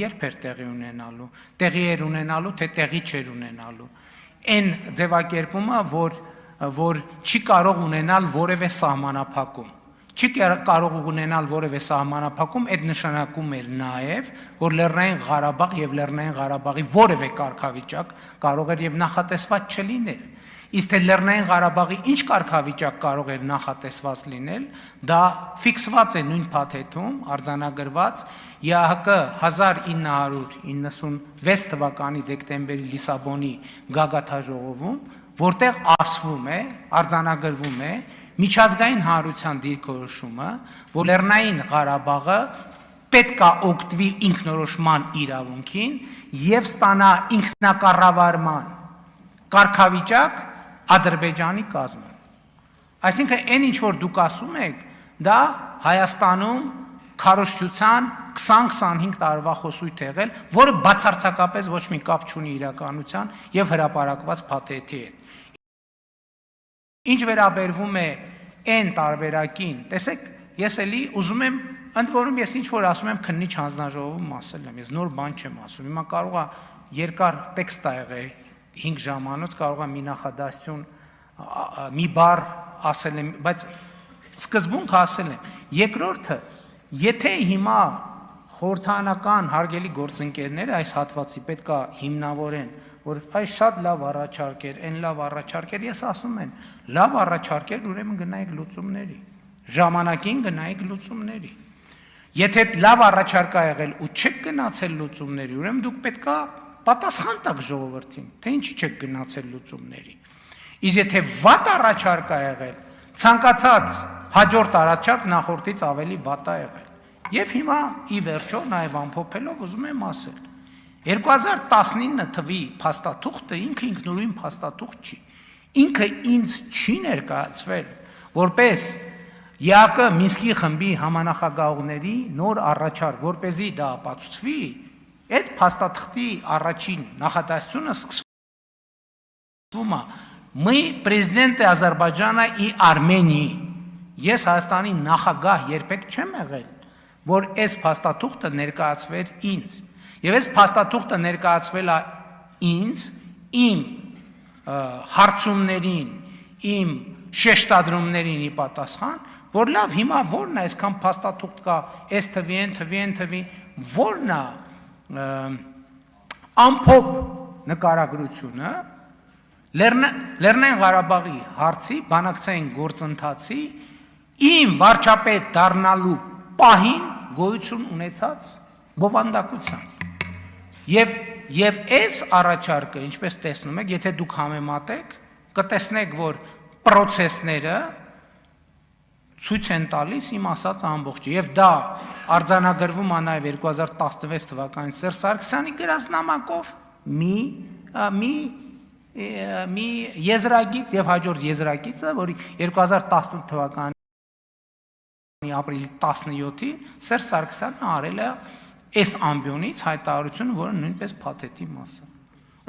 երբ էր տեղի ունենալու, տեղի էր ունենալու, թե տեղի չէր ունենալու, այն ձևակերպումը, որ չի կարող ունենալ որևէ սահմանափակում, չի կարող ունենալ որևէ սահմանափակում, այդ նշանակում էր նաև, որ Լեռնային Ղարաբաղ եւ Լեռնային Ղարաբաղի որևէ կարգավիճակ կարող էր եւ նախատեսված չլիներ։ Իսկ թե Լեռնային Ղարաբաղի ինչ կարգավիճակ կարող էր նախատեսված լինել, դա ֆիքսված է նույն փաթեթում, արձանագրված ԵԱՀԿ 1996 թվականի դեկտեմբերի Լիսաբոնի գագաթաժողովում, որտեղ ասվում է, արձանագրվում է միջազգային հանրության դիրքորոշումը, որ Լեռնային Ղարաբաղը պետք է օգտվի ինքնորոշման իրավունքին եւ ստանա ինքնակառավարման կարգավիճակ Ադրբեջանի կազմում։ Այսինքն, այն ինչ որ դուք ասում եք, դա Հայաստանում քարոզչության 20-25 տարվա խոսույթ եղել, որը բացարձակապես ոչ մի կապ չունի իրականության եւ հրապարակված փաթեթի հետ։ Ինչ վերաբերվում է այն տարբերակին, տեսեք, ես էլի ուզում եմ, ընդ որում ես ինչ որ ասում եմ քննիչ հանձնաժողովում ասել եմ, ես նոր բան չեմ ասում, հիմա կարող է երկար տեքստ ա եղել 5 ժամանոց, կարող է մի նախադասություն, մի բառ ասել եմ, բայց սկզբունք ասել եմ։ Երկրորդը, եթե հիմա խորհրդարանական հարգելի գործընկերները այս հատվածի պետք է հիմնավորեն, որ այս շատ լավ առաջարկ էր, այն լավ առաջարկ էր, ես ասում եմ, լավ առաջարկ էր, ուրեմն գնայիք լուծումների, ժամանակին գնայիք լուծումների։ Եթե լավ առաջարկ ա եղել ու չեք գնացել լուծումների, ուրեմն դուք պետք է պատասխան տակ ժողովրդին, թե ինչի չեք գնացել լուծումների։ Իսկ եթե վատ առաջարկ ա եղել, ցանկացած հաջորդ առաջարկ նախորդից ավելի վատ ա եղել։ Եվ հիմա ի վերջո նաև ամփոփելով ուզում եմ ասել, 2019 թվի փաստաթուղթը ինքը ինքնուրույն փաստաթուղթ չի։ Ինքը ինձ չի ներկայացվել որպես ԵԱՀԿ Մինսկի խմբի համանախագահողների նոր առաջարկ, որպեսզի դա ապացուցվի, այդ փաստաթղթի առաջին նախադասությունը սկսվում է «Мы президенты Ադրբեջանը ի Արմենիի». Ես Հայաստանի նախագահ երբեք չեմ եղել, որ այս փաստաթուղթը ներկայացվեր ինձ։ Եվ այս փաստաթուղթը ներկայացվել է ինձ, իմ հարցումներին, իմ շեշտադրումներին ի պատասխան, որ լավ հիմա որն է այսքան փաստաթուղթ կա, այս թվի, այն թվի, այն թվի, որն է ամփոփ նկարագրությունը Լեռնային Ղարաբաղի հարցի բանակցային գործընթացի իմ վարչապետ դառնալու պահին գոյություն ունեցած բովանդակության։ Եվ այս առաջարկը, ինչպես տեսնում եք, եթե դուք համեմատեք, կտեսնեք, որ պրոցեսները ցույց են տալիս իմ ասած ամբողջը, եւ դա արձանագրվում է նաեւ 2016 թվականին Սերժ Սարգսյանի գրած նամակով մի եզրագիծ եւ հաջորդ եզրագիծը, որի 2018 թվականի ապրիլի 17-ին Սերժ Սարգսյանը արել է այս ամբիոնից հայտարարություն, որը նույնպես փաթեթի մաս է։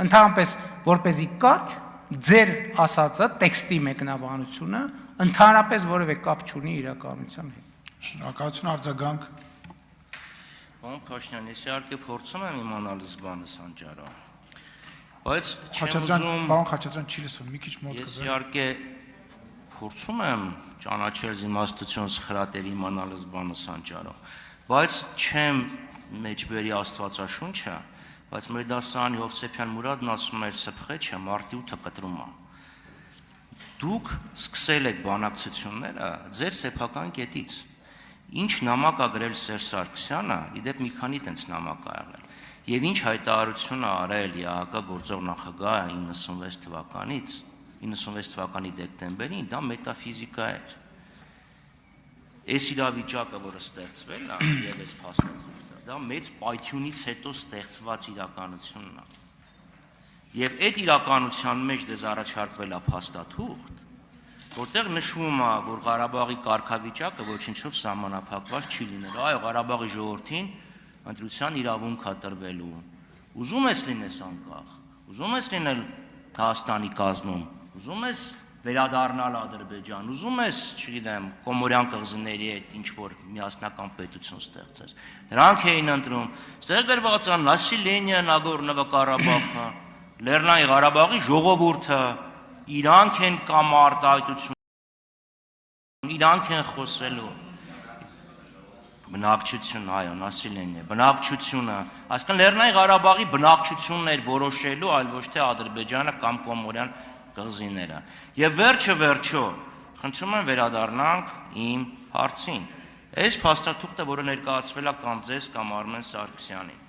Ընդհանրապես, որպեսզի կարճ ձեր ասածը տեքստի մեկնաբանությունը ընդհանրապես որևէ կապ չունի իրականության հետ։ Շնորհակալություն, արձագանք։ Պարոն Փաշինյան, ես իհարկե փորձում եմ իմանալ զբանը Սանջարը, բայց Պարոն Խաչատրյան չի լսում, մի քիչ մոտ ես իհարկե փորձում եմ ճանաչել իմաստություն սխրատերի իմանալ զբանը Սանջարը, բայց չեմ մեջբերի Աստվածաշունչը, բայց մեր դասարանի Հովսեփյան Մուրադն ասում էր սփխեչը մարտի 8-ը կտրում է։ Դուք սկսել եք բանակցությունները ձեր սեփական կետից։ Ինչ նամակ ա գրել Սերժ Սարգսյանը, իդեպ մի քանի տենց նամակ ա եղել։ Եվ ինչ հայտարարություն ա արել ԵԱՀԿ գործող նախագահը 96 թվականի դեկտեմբերին, դա մետաֆիզիկա էր։ Այս իրավիճակը, որը ստեղծվել է, եւ այս փաստաթուղթը, դա մեծ պայթյունից հետո ստեղծված իրականությունն է։ Եվ այդ իրականության մեջ դες առաջարկվել է փաստաթուղթ, որտեղ նշվում է, որ Ղարաբաղի կարգավիճակը ոչինչով սահմանափակված չի լինելու։ Այո, Ղարաբաղի ժողովրդին ընտրության իրավունք է տրվելու։ Ուզում ես լինես անկախ, ուզում ես լինել Հայաստանի կազմում, ուզում ես վերադառնալ Ադրբեջան, ուզում ես, չգիտեմ, Կոմորյան կղզիների հետ ինչ որ միասնական պետություն ստեղծես։ Նրանք էին ընտրում, ստեղ դրված է Նասիլենիա, Նագորնո Ղարաբաղը, Լեռնային Ղարաբաղի ժողովուրդը, իրանք են կամ արտահայտություն, իրանք են խոսելու։ Բնակչություն, այո, Նասիլենիա, բնակչությունը, այսինքն Լեռնային Ղարաբաղի բնակչությունն էր որոշելու, այլ ոչ թե Ադրբեջանը կամ Կոմորյան կղզիները։ Եվ վերջը, խնդրում եմ վերադառնանք իմ հարցին։ Այս փաստաթուղթը, որը ներկայացվել է կամ ձեզ կամ Արմեն Սարգսյանին,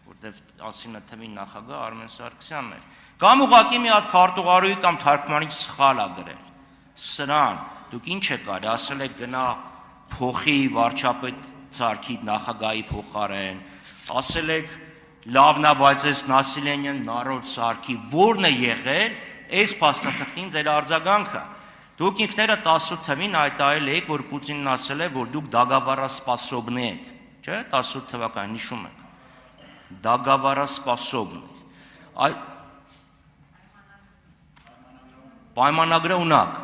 որտեղ ասինը թվին նախագահ Արմեն Սարգսյանն էր, կամ ուղղակի մի հատ քարտուղարուի կամ թարգմանիչ սխալ է գրել։ Սրան դուք ինչ եք արել, ասել եք գնա փոխի վարչապետ Սարգսի նախագահի փոխարեն, ասել եք լավն է, բայց այս Նասիլենիան նարոդ Սարգսի որն է եղել այս փաստաթղթին ձեր արձագանքը։ Դուք ինքները 18 թվին հայտարարել եք, որ Պուտինն ասել է, որ դուք դագավարասպասոբնի եք, չէ՞, 18 թվականին հիշում եք։ Դագավարասպասոբնի։ Պայմանագրը ունակ։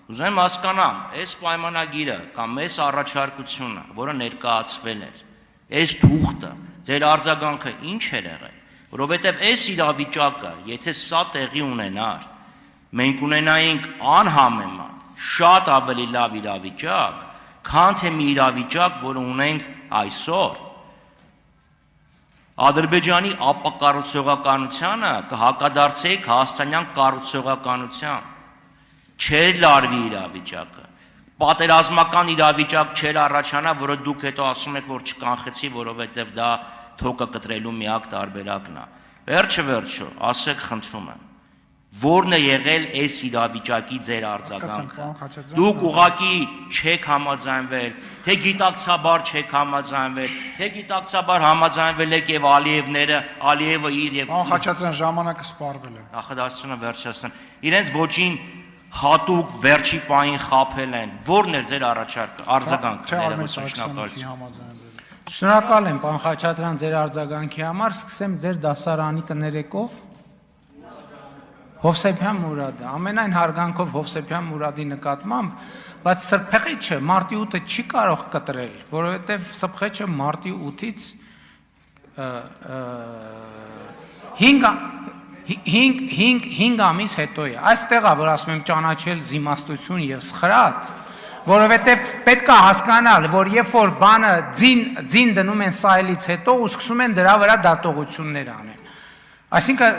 Ուզում հասկանամ, այս պայմանագիրը կամ այս առաջարկությունը, որը ներկայացվել էր, այս թուղթը, ձեր արձագանքը ինչ էր եղել, որովհետև այս իրավիճակը, եթե սա տեղի ունենար, մենք ունենայինք անհամեմատ շատ ավելի լավ իրավիճակ, քան թե մի իրավիճակ, որը ունենք այսօր։ Ադրբեջանի ապակառուցողականությանը կհակադարձեի Հայաստանյան կառուցողականության, չէր լարվի իրավիճակը, պատերազմական իրավիճակ չէր առաջանա, որը դուք հետո ասում եք, որ չկանխեցի, որովհետև դա թոկը կտրելու միակ տարբերակն է։ Վերջը, ասեք, խնդրում եմ, որն է եղել այս իրավիճակի ձեր արձագանքը։ Դուք ուղղակի չեք համաձայնվել, թե գիտակցաբար չեք համաձայնվել, թե գիտակցաբար համաձայնվել եք եւ Ալիևը իր եւ Պարոն Խաչատրյան, ժամանակը սպառվել է։ Նախադասությունը վերջացնեմ։ Իրենց ոչին հատուկ վերջի պահին խաբել են։ Որն էր ձեր արձագանքը։ Շնորհակալ եմ, պարոն Խաչատրյան, ձեր արձագանքի համար, սկսեմ ձեր դասարանի կներեկով։ Հովսեփյան Մուրադը, ամենայն հարգանքով Հովսեփյան Մուրադի նկատմամբ, բայց սրբեղիչը մարտի 8-ը չի կարող կտրել, որովհետև սրբեղիչը մարտի 8-ից 5 ամիս հետո է։ Այստեղ է, որ ասում եմ ճանաչել զիմաստություն եւ սխրատ, որովհետև պետք է հասկանալ, որ երբ որ բանը ձին դնում են սայլից հետո ու սկսում են դրա վրա դատողություններ անեն։ Այսինքն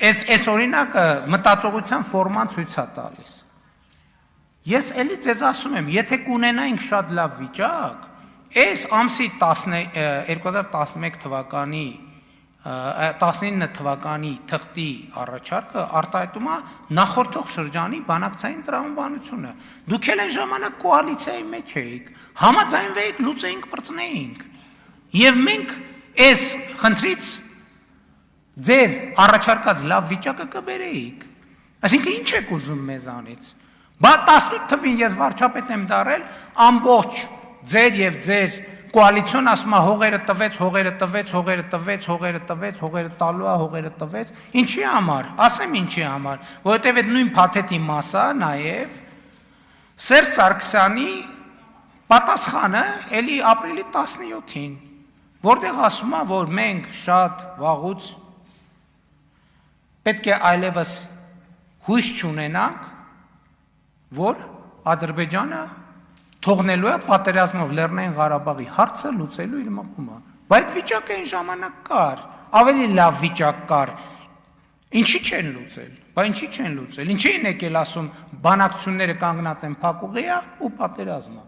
այս օրինակը մտածողության ֆորման ցույց է տալիս։ Ես էլի ձեզ ասում եմ, եթե կունենայինք շատ լավ վիճակ, այս ամսի 2011 թվականի 19 թվականի թղթի առաջարկը արտահայտում է նախորդող շրջանի բանակցային տրամաբանությունը։ Դուք էլ այն ժամանակ կոալիցիայի մեջ էիք, համաձայնվեիք, լուծեինք, պրծնեինք։ Եվ մենք այս խնդրից ձեր առաջարկած լավ վիճակը կբերեիք։ Այսինքն ինչ եք ուզում մեզանից։ Բա 18 թվին ես վարչապետ եմ դարել, ամբողջ ձեր եւ ձեր կոալիցիոն ասում է հողերը տվեց, ինչի համար, ասեմ ինչի համար, որովհետև այդ նույն փաթեթի մասա նաեւ Սերժ Սարգսյանի պատասխանը էլի ապրիլի 17-ին, որտեղ ասում է, որ մենք շատ վաղուց պետք է այլևս հույս չունենանք, որ Ադրբեջանը թողնելու է պատերազմով Լեռնային Ղարաբաղի հարցը լուծելու իր մղումը։ Բայց վիճակը այն ժամանակ կար, ավելի լավ վիճակ կար։ Ինչի չեն լուծել։ Ինչի են եկել ասում բանակցությունները կանգնած են փակուղիա ու պատերազմը։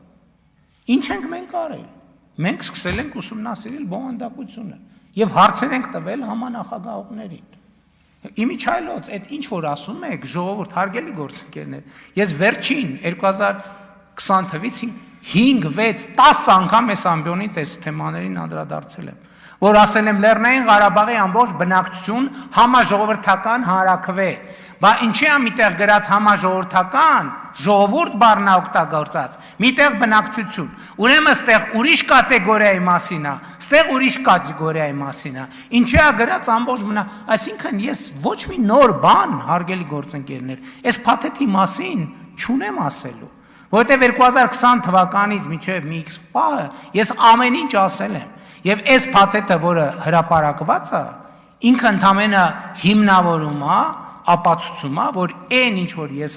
Ինչ ենք մենք արել։ Մենք սկսել ենք ուսումնասիրել բովանդակությունը եւ հարցեր ենք տվել համանախագահողներին։ Իմիջայլոց, այդ ինչ որ ասում եք, ժողովուրդ, հարգելի գործընկերներ, ես վերջին 2020 թվից 5-6-10 անգամ այս ամբիոնից այս թեմաներին անդրադարձել եմ, որ ասել եմ Լեռնային Ղարաբաղի ամբողջ բնակչություն համաժողովրդական հանրաքվե, բա ինչի՞ է միտեղ գրած համաժողովրդական, ժողովուրդ բառն օգտագործած, միտեղ բնակչություն։ Ուրեմն ստեղ ուրիշ կատեգորիայի մասին է, ստեղ ուրիշ կատեգորիայի մասին է։ Ինչի՞ է գրած ամբողջ այսինքն ես ոչ մի նոր բան, հարգելի գործընկերներ, այս փաթեթի մասին չունեմ ասելու, որովհետև 2020 թվականից մինչև մի X պահը ես ամեն ինչ ասել եմ, եւ այս փաթեթը, որը հրապարակված է, ինքը ընդամենը հիմնավորում է, ապացուցում է, որ այն ինչ որ ես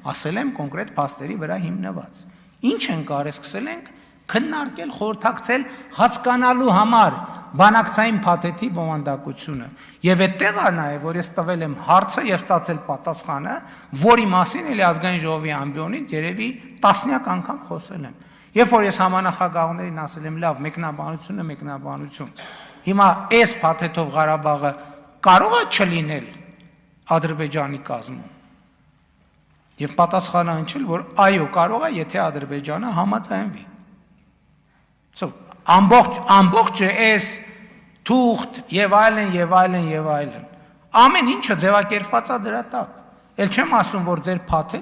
ասել եմ կոնկրետ փաստերի վրա հիմնված։ Ինչ ենք արել, սկսել ենք քննարկել, խորհրդակցել հասկանալու համար բանակցային փաթեթի բովանդակությունը։ Եվ այդտեղ է նաև, որ ես տվել եմ հարցը եւ ստացել պատասխանը, որի մասին էլի ազգային ժողովի ամբիոնից երևի տասնյակ անգամ խոսել եմ։ Երբ որ ես համանախագահողներին ասել եմ, լավ, մեկնաբանություն։ Հիմա այս փաթեթով Ղարաբաղը կարող է չլինել Ադրբեջանի կազմում։ Եվ պատասխանը հնչել, որ այո, կարող է, եթե Ադրբեջանը համաձայնվի։ Ամբողջը այս թուղթ եւ այլն, ամեն ինչը ձևակերպված է դրա տակ։ Էլ չեմ ասում, որ ձեր փաթեթ